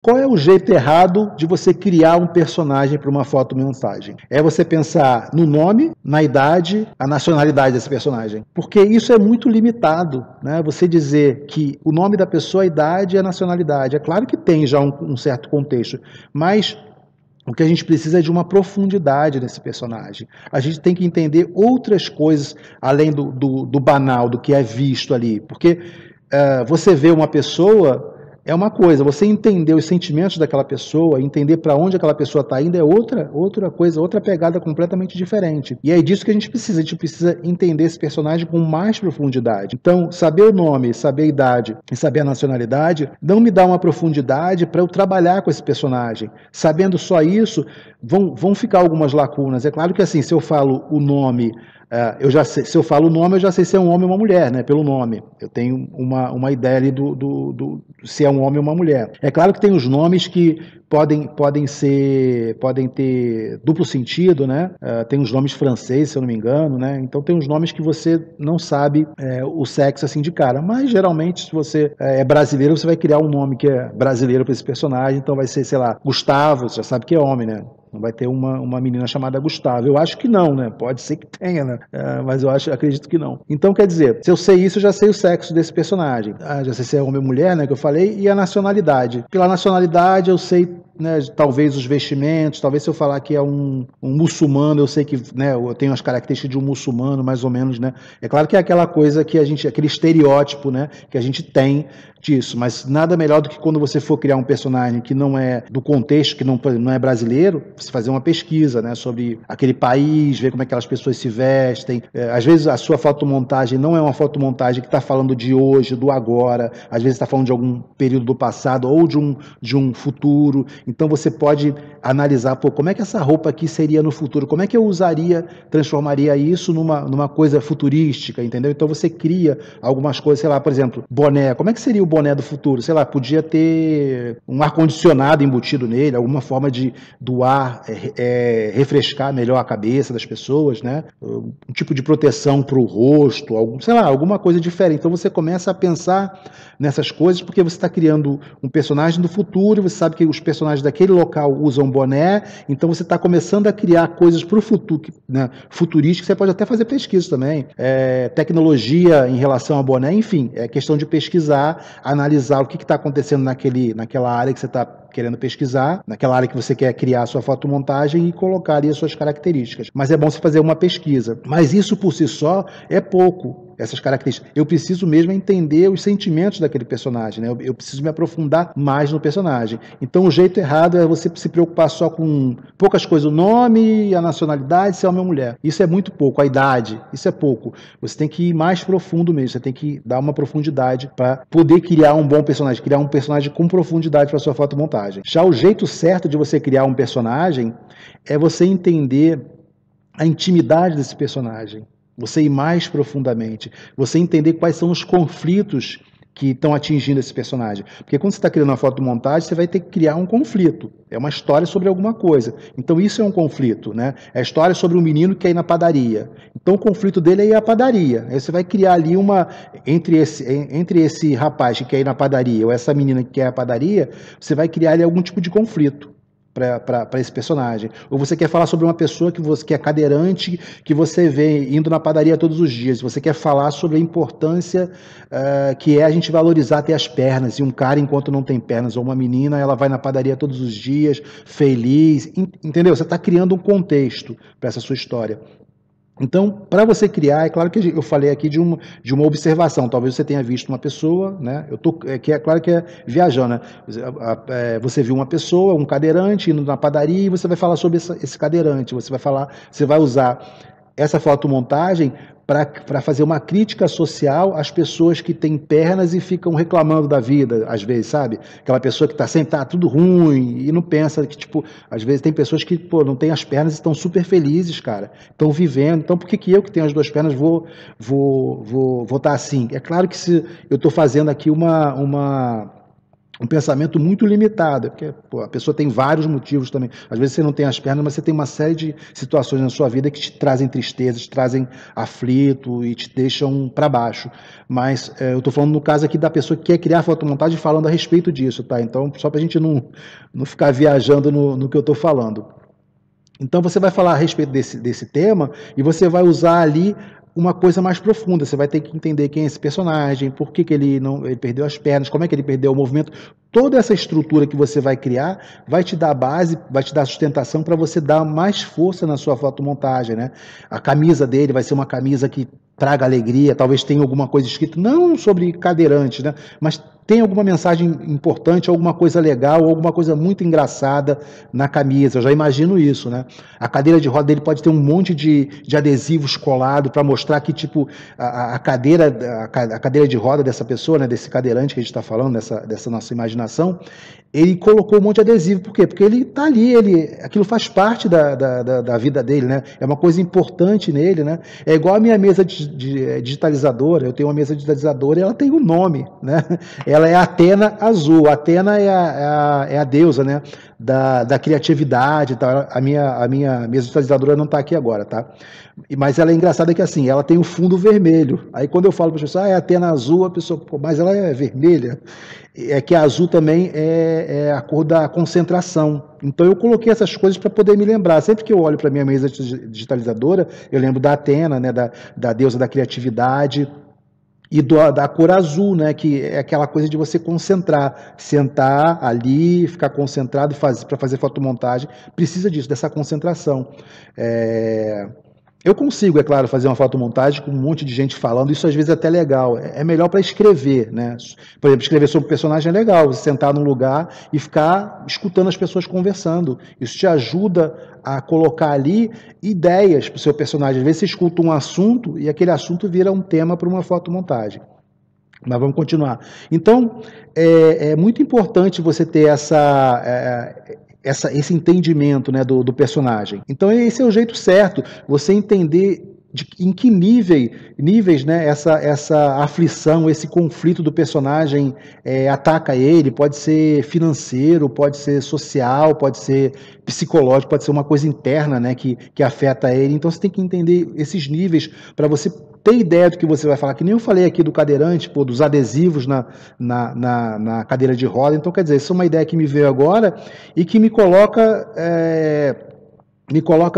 Qual é o jeito errado de você criar um personagem para uma fotomontagem? É você pensar no nome, na idade, a nacionalidade desse personagem. Porque isso é muito limitado, né? Você dizer que o nome da pessoa, a idade e a nacionalidade. É claro que tem já um certo contexto, mas o que a gente precisa é de uma profundidade nesse personagem. A gente tem que entender outras coisas além do banal, do que é visto ali. Porque você vê uma pessoa, é uma coisa, você entender os sentimentos daquela pessoa, entender para onde aquela pessoa está indo é outra coisa, outra pegada completamente diferente. E é disso que a gente precisa entender esse personagem com mais profundidade. Então, saber o nome, saber a idade e saber a nacionalidade não me dá uma profundidade para eu trabalhar com esse personagem. Sabendo só isso, vão ficar algumas lacunas. É claro que assim, se eu falo o nome, eu já sei, se eu falo o nome, eu já sei se é um homem ou uma mulher, né? Pelo nome. Eu tenho uma ideia ali se é um homem ou uma mulher. É claro que tem os nomes que podem ter duplo sentido, né? Tem os nomes franceses, se eu não me engano, né? Então tem uns nomes que você não sabe o sexo assim de cara. Mas geralmente, se você é brasileiro, você vai criar um nome que é brasileiro para esse personagem. Então vai ser, sei lá, Gustavo, você já sabe que é homem, né? Não vai ter uma menina chamada Gustavo. Eu acho que não, né? Pode ser que tenha, né? Mas acredito que não. Então, quer dizer, se eu sei isso, eu já sei o sexo desse personagem. Já sei se é homem ou mulher, né? Que eu falei. E a nacionalidade. Pela nacionalidade, eu sei, né, talvez os vestimentos, talvez se eu falar que é um muçulmano, eu sei que, né, eu tenho as características de um muçulmano, mais ou menos, né? É claro que é aquela coisa que aquele estereótipo, né, que a gente tem disso, mas nada melhor do que quando você for criar um personagem que não é do contexto, que não é brasileiro, você fazer uma pesquisa, né, sobre aquele país, ver como é que aquelas pessoas se vestem. Às vezes a sua fotomontagem não é uma fotomontagem que está falando de hoje, do agora, às vezes está falando de algum período do passado ou de um futuro. Então você pode analisar, como é que essa roupa aqui seria no futuro? Como é que eu transformaria isso numa coisa futurística, entendeu? Então você cria algumas coisas, sei lá, por exemplo, boné. Como é que seria o boné do futuro? Sei lá, podia ter um ar-condicionado embutido nele, alguma forma do ar refrescar melhor a cabeça das pessoas, né? Um tipo de proteção para o rosto, sei lá, alguma coisa diferente. Então você começa a pensar nessas coisas porque você está criando um personagem do futuro, você sabe que os personagens daquele local usam boné, então você está começando a criar coisas para o futuro, né, futurísticas. Você pode até fazer pesquisa também, tecnologia em relação ao boné, enfim, é questão de pesquisar, analisar o que está acontecendo naquela área que você está querendo pesquisar, naquela área que você quer criar a sua fotomontagem e colocar ali as suas características. Mas é bom você fazer uma pesquisa. Mas isso por si só é pouco. Essas características. Eu preciso mesmo entender os sentimentos daquele personagem, né? Eu preciso me aprofundar mais no personagem. Então o jeito errado é você se preocupar só com poucas coisas, o nome, a nacionalidade, se é homem ou mulher. Isso é muito pouco, a idade, isso é pouco. Você tem que ir mais profundo mesmo, você tem que dar uma profundidade para poder criar um bom personagem, criar um personagem com profundidade para sua fotomontagem. Já o jeito certo de você criar um personagem é você entender a intimidade desse personagem. Você ir mais profundamente, você entender quais são os conflitos que estão atingindo esse personagem. Porque quando você está criando uma fotomontagem, você vai ter que criar um conflito. É uma história sobre alguma coisa. Então isso é um conflito, né? É a história sobre um menino que quer ir na padaria. Então o conflito dele é ir à padaria. Aí você vai criar ali entre esse rapaz que quer ir na padaria ou essa menina que quer ir à padaria, você vai criar ali algum tipo de conflito para esse personagem. Ou você quer falar sobre uma pessoa que é cadeirante, que você vê indo na padaria todos os dias. Você quer falar sobre a importância que é a gente valorizar ter as pernas. E um cara, enquanto não tem pernas, ou uma menina, ela vai na padaria todos os dias, feliz. Entendeu? Você está criando um contexto para essa sua história. Então, para você criar, é claro que eu falei aqui de uma observação. Talvez você tenha visto uma pessoa, né? Claro que é viajando, né? Você viu uma pessoa, um cadeirante, indo na padaria, e você vai falar sobre esse cadeirante. Você vai usar essa fotomontagem para fazer uma crítica social às pessoas que têm pernas e ficam reclamando da vida, às vezes, sabe? Aquela pessoa que sempre tá tudo ruim e não pensa que, tipo, às vezes tem pessoas que, não têm as pernas e estão super felizes, cara. Estão vivendo. Então, por que eu que tenho as duas pernas vou estar assim? É claro que se eu estou fazendo aqui uma um pensamento muito limitado, porque pô, a pessoa tem vários motivos também. Às vezes você não tem as pernas, mas você tem uma série de situações na sua vida que te trazem tristeza, te trazem aflito e te deixam para baixo. Mas eu estou falando no caso aqui da pessoa que quer criar fotomontagem falando a respeito disso, tá? Então, só para a gente não ficar viajando no que eu estou falando. Então você vai falar a respeito desse tema e você vai usar ali uma coisa mais profunda. Você vai ter que entender quem é esse personagem, por que ele perdeu as pernas, como é que ele perdeu o movimento. Toda essa estrutura que você vai criar vai te dar base, vai te dar sustentação para você dar mais força na sua fotomontagem, né? A camisa dele vai ser uma camisa que traga alegria, talvez tenha alguma coisa escrita, não sobre cadeirante, né? Mas tem alguma mensagem importante, alguma coisa legal, alguma coisa muito engraçada na camisa. Eu já imagino isso, né? A cadeira de roda dele pode ter um monte de adesivos colados para mostrar que, tipo, a cadeira de roda dessa pessoa, né, desse cadeirante que a gente está falando, dessa nossa imaginação, ele colocou um monte de adesivo. Por quê? Porque ele está ali, aquilo faz parte da vida dele, né? É uma coisa importante nele, né? É igual a minha mesa digitalizadora. Eu tenho uma mesa digitalizadora e ela tem um nome, né? Ela é a Atena Azul. A Atena é a deusa, né? Da criatividade. Tá? A minha mesa digitalizadora não está aqui agora, tá? Mas ela é engraçada que assim, ela tem o fundo vermelho. Aí quando eu falo para a pessoa, é Atena Azul, a pessoa, pô, mas ela é vermelha. É que a azul também é a cor da concentração. Então eu coloquei essas coisas para poder me lembrar. Sempre que eu olho para a minha mesa digitalizadora, eu lembro da Atena, né, da deusa da criatividade, e da cor azul, né, que é aquela coisa de você concentrar, sentar ali, ficar concentrado para fazer fotomontagem, precisa disso, dessa concentração. Eu consigo, é claro, fazer uma fotomontagem com um monte de gente falando, isso às vezes é até legal, é melhor para escrever, né? Por exemplo, escrever sobre um personagem é legal, você sentar num lugar e ficar escutando as pessoas conversando, isso te ajuda a colocar ali ideias para o seu personagem. Às vezes você escuta um assunto e aquele assunto vira um tema para uma fotomontagem. Mas vamos continuar. Então, é muito importante você ter esse entendimento, né, do personagem. Então esse é o jeito certo, você entender em que níveis, né, essa aflição, esse conflito do personagem ataca ele. Pode ser financeiro, pode ser social, pode ser psicológico, pode ser uma coisa interna, né, que afeta ele. Então você tem que entender esses níveis para você ter ideia do que você vai falar, que nem eu falei aqui do cadeirante, pô, dos adesivos na cadeira de roda. Então, quer dizer, isso é uma ideia que me veio agora e que me coloca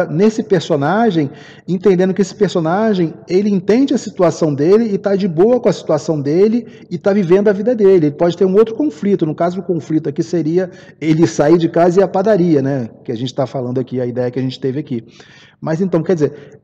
nesse personagem, entendendo que esse personagem, ele entende a situação dele e está de boa com a situação dele e está vivendo a vida dele. Ele pode ter um outro conflito. No caso do conflito aqui seria ele sair de casa e ir à padaria, né? Que a gente está falando aqui, a ideia que a gente teve aqui. Mas então, quer dizer,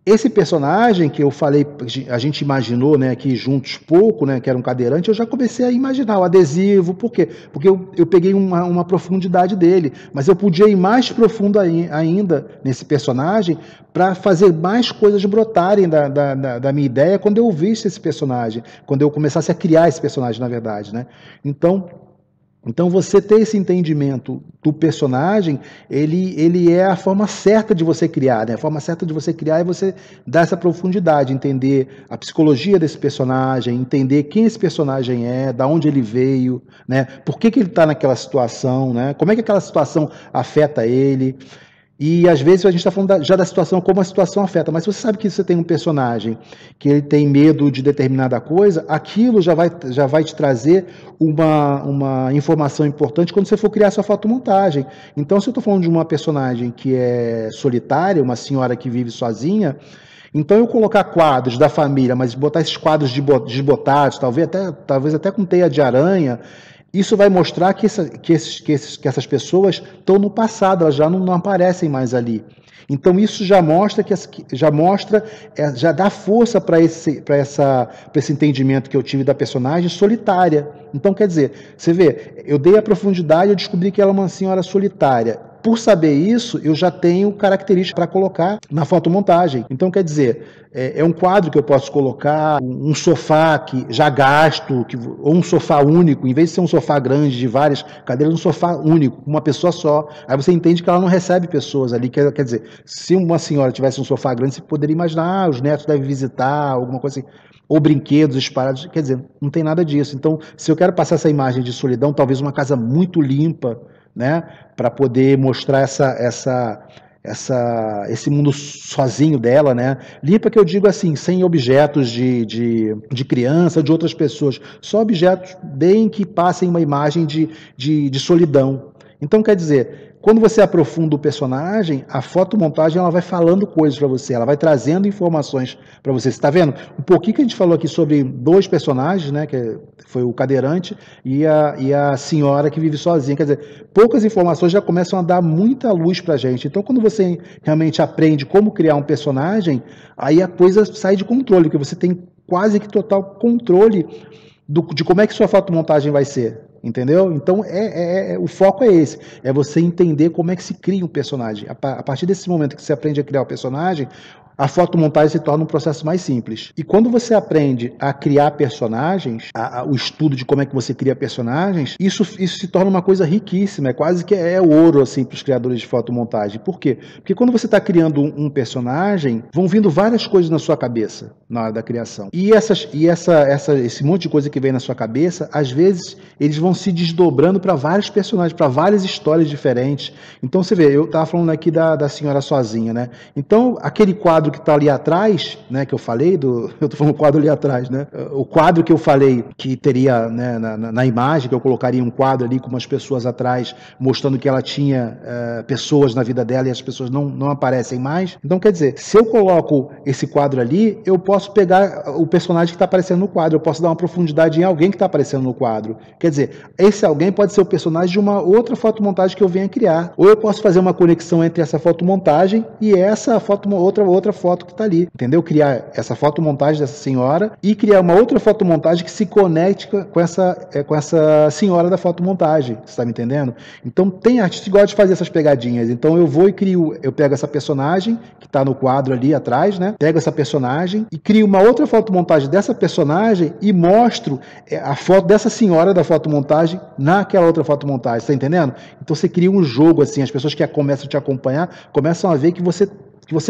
esse personagem que eu falei, a gente imaginou, né, aqui juntos pouco, né, que era um cadeirante, eu já comecei a imaginar o adesivo. Por quê? Porque eu peguei uma profundidade dele, mas eu podia ir mais profundo ainda nesse personagem para fazer mais coisas brotarem da minha ideia quando eu visse esse personagem, quando eu começasse a criar esse personagem, na verdade, né? Então você ter esse entendimento do personagem, ele é a forma certa de você criar, né? A forma certa de você criar é você dar essa profundidade, entender a psicologia desse personagem, entender quem esse personagem é, da onde ele veio, né? Por que ele está naquela situação, né? Como é que aquela situação afeta ele. E às vezes a gente está falando já da situação, como a situação afeta, mas se você sabe que você tem um personagem que ele tem medo de determinada coisa, aquilo já vai te trazer uma informação importante quando você for criar sua fotomontagem. Então, se eu estou falando de uma personagem que é solitária, uma senhora que vive sozinha, então eu colocar quadros da família, mas botar esses quadros desbotados, talvez até com teia de aranha, isso vai mostrar que essas pessoas estão no passado, elas já não aparecem mais ali. Então isso já mostra já dá força para esse entendimento que eu tive da personagem solitária. Então, quer dizer, você vê, eu dei a profundidade, eu descobri que ela é uma senhora solitária. Por saber isso, eu já tenho características para colocar na fotomontagem. Então, quer dizer, é um quadro que eu posso colocar, um sofá que já gasto, ou um sofá único, em vez de ser um sofá grande de várias cadeiras, um sofá único, uma pessoa só. Aí você entende que ela não recebe pessoas ali. Quer dizer, se uma senhora tivesse um sofá grande, você poderia imaginar, os netos devem visitar, alguma coisa assim. ou brinquedos espalhados, quer dizer, não tem nada disso. Então, se eu quero passar essa imagem de solidão, talvez uma casa muito limpa, né, para poder mostrar esse mundo sozinho dela, né? Limpa que eu digo assim, sem objetos de criança, de outras pessoas, só objetos bem que passem uma imagem de solidão. Então, quer dizer, quando você aprofunda o personagem, a fotomontagem ela vai falando coisas para você, ela vai trazendo informações para você. Você está vendo? Um pouquinho que a gente falou aqui sobre dois personagens, né? Que foi o cadeirante e a senhora que vive sozinha. Quer dizer, poucas informações já começam a dar muita luz para a gente. Então, quando você realmente aprende como criar um personagem, aí a coisa sai de controle, porque você tem quase que total controle de como é que sua fotomontagem vai ser. Entendeu? Então, o foco é esse. É você entender como é que se cria um personagem. A partir desse momento que você aprende a criar o personagem, a fotomontagem se torna um processo mais simples. E quando você aprende a criar personagens, o estudo de como é que você cria personagens, isso se torna uma coisa riquíssima, é quase que é ouro assim, para os criadores de fotomontagem. Por quê? Porque quando você está criando um personagem, vão vindo várias coisas na sua cabeça na hora da criação. E esse monte de coisa que vem na sua cabeça, às vezes, eles vão se desdobrando para vários personagens, para várias histórias diferentes. Então, você vê, eu estava falando aqui da senhora sozinha, né? Então, aquele quadro que está ali atrás, né, que eu falei, eu estou falando o quadro ali atrás, né? O quadro que eu falei que teria, né, na imagem, que eu colocaria um quadro ali com umas pessoas atrás, mostrando que ela tinha pessoas na vida dela e as pessoas não aparecem mais. Então, quer dizer, se eu coloco esse quadro ali, eu posso pegar o personagem que está aparecendo no quadro, eu posso dar uma profundidade em alguém que está aparecendo no quadro. Quer dizer, esse alguém pode ser o personagem de uma outra fotomontagem que eu venha criar. Ou eu posso fazer uma conexão entre essa fotomontagem e essa outra foto que está ali, entendeu? Criar essa fotomontagem dessa senhora e criar uma outra fotomontagem que se conecte com essa senhora da fotomontagem, você está me entendendo? Então tem artista que gosta de fazer essas pegadinhas, então eu pego essa personagem que está no quadro ali atrás, né? Pego essa personagem e crio uma outra fotomontagem dessa personagem e mostro a foto dessa senhora da fotomontagem naquela outra fotomontagem, está entendendo? Então você cria um jogo assim, as pessoas que começam a te acompanhar começam a ver que você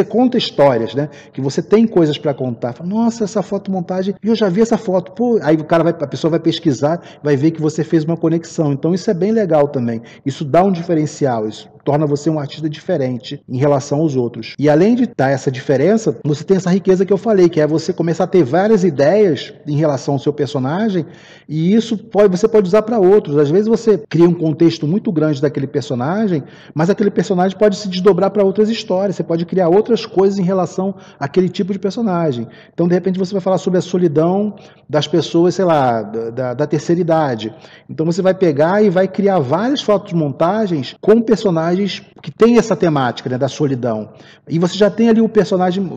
conta histórias, né? Que você tem coisas para contar. Fala, nossa, essa fotomontagem, eu já vi essa foto. Pô, aí a pessoa vai pesquisar, vai ver que você fez uma conexão. Então isso é bem legal também. Isso dá um diferencial, isso torna você um artista diferente em relação aos outros. E além de dar essa diferença, você tem essa riqueza que eu falei, que é você começar a ter várias ideias em relação ao seu personagem, e isso você pode usar para outros. Às vezes você cria um contexto muito grande daquele personagem, mas aquele personagem pode se desdobrar para outras histórias, você pode criar outras coisas em relação àquele tipo de personagem. Então, de repente, você vai falar sobre a solidão das pessoas, sei lá, da terceira idade. Então, você vai pegar e vai criar várias fotomontagens com personagens que têm essa temática, né, da solidão. E você já tem ali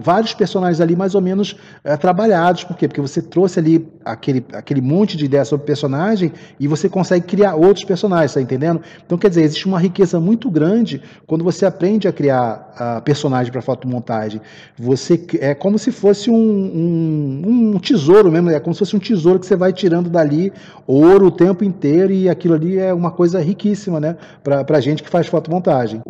vários personagens ali mais ou menos trabalhados. Por quê? Porque você trouxe ali aquele monte de ideias sobre personagem e você consegue criar outros personagens, tá entendendo? Então, quer dizer, existe uma riqueza muito grande quando você aprende a criar personagem para fotomontagem. É como se fosse um tesouro mesmo, é como se fosse um tesouro que você vai tirando dali ouro o tempo inteiro, e aquilo ali é uma coisa riquíssima, né, para gente que faz fotomontagem.